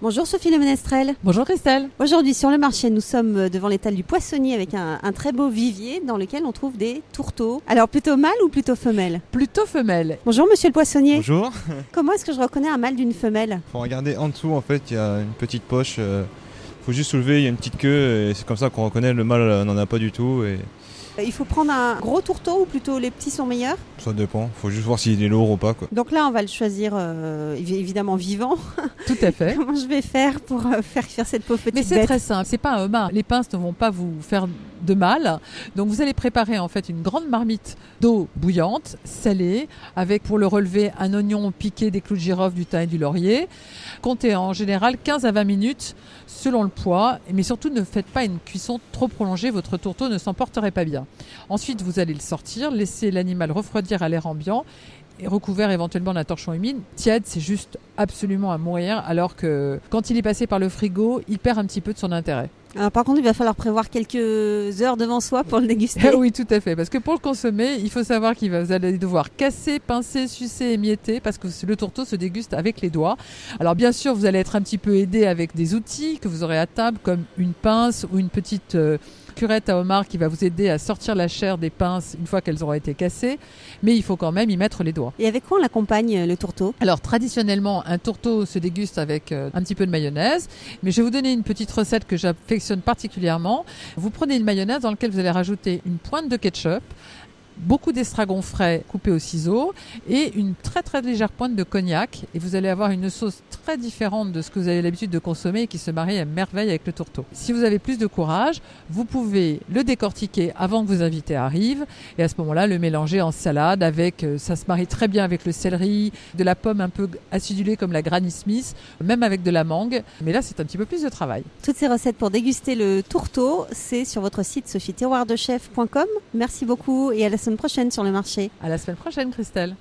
Bonjour Sophie Le Ménestrel. Bonjour Christelle. Aujourd'hui sur le marché, nous sommes devant l'étal du poissonnier avec un très beau vivier dans lequel on trouve des tourteaux. Alors plutôt mâle ou plutôt femelle? Plutôt femelle. Bonjour monsieur le poissonnier. Bonjour. Comment est-ce que je reconnais un mâle d'une femelle? Faut regarder en dessous, en fait, il y a une petite poche. Faut juste soulever, il y a une petite queue et c'est comme ça qu'on reconnaît. Le mâle n'en a pas du tout. Et Il faut prendre un gros tourteau ou plutôt les petits sont meilleurs? ça dépend. Faut juste voir s'il est lourd ou pas, quoi. Donc là on va le choisir évidemment vivant. Tout à fait. Comment je vais faire pour faire cuire cette pauvre petite Mais c'est bête? très simple, c'est pas un homard. Les pinces ne vont pas vous faire de mal. Donc vous allez préparer en fait une grande marmite d'eau bouillante, salée, avec pour le relever un oignon piqué, des clous de girofle, du thym et du laurier. Comptez en général 15 à 20 minutes selon le poids, mais surtout ne faites pas une cuisson trop prolongée, votre tourteau ne s'emporterait pas bien. Ensuite vous allez le sortir, laisser l'animal refroidir à l'air ambiant et recouvert éventuellement d'un torchon humide. Tiède, c'est juste absolument à mourir, alors que quand il est passé par le frigo, il perd un petit peu de son intérêt. Alors, par contre, il va falloir prévoir quelques heures devant soi pour le déguster. Oui, tout à fait, parce que pour le consommer, il faut savoir vous allez devoir casser, pincer, sucer, émietter, parce que le tourteau se déguste avec les doigts. Alors bien sûr, vous allez être un petit peu aidé avec des outils que vous aurez à table, comme une pince ou une petite curette à homard qui va vous aider à sortir la chair des pinces une fois qu'elles auront été cassées, mais il faut quand même y mettre les doigts. Et avec quoi on l'accompagne, le tourteau? Alors traditionnellement, un tourteau se déguste avec un petit peu de mayonnaise, mais je vais vous donner une petite recette que j'affectionne particulièrement. Vous prenez une mayonnaise dans laquelle vous allez rajouter une pointe de ketchup, beaucoup d'estragon frais coupés au ciseau et une très très légère pointe de cognac, et vous allez avoir une sauce très différente de ce que vous avez l'habitude de consommer et qui se marie à merveille avec le tourteau. Si vous avez plus de courage, vous pouvez le décortiquer avant que vos invités arrivent et à ce moment-là le mélanger en salade avec, ça se marie très bien avec le céleri, de la pomme un peu acidulée comme la Granny Smith, même avec de la mangue, mais là c'est un petit peu plus de travail. Toutes ces recettes pour déguster le tourteau, c'est sur votre site sophieterroirdechef.com. Merci beaucoup et à la semaine prochaine sur le marché. À la semaine prochaine Christelle.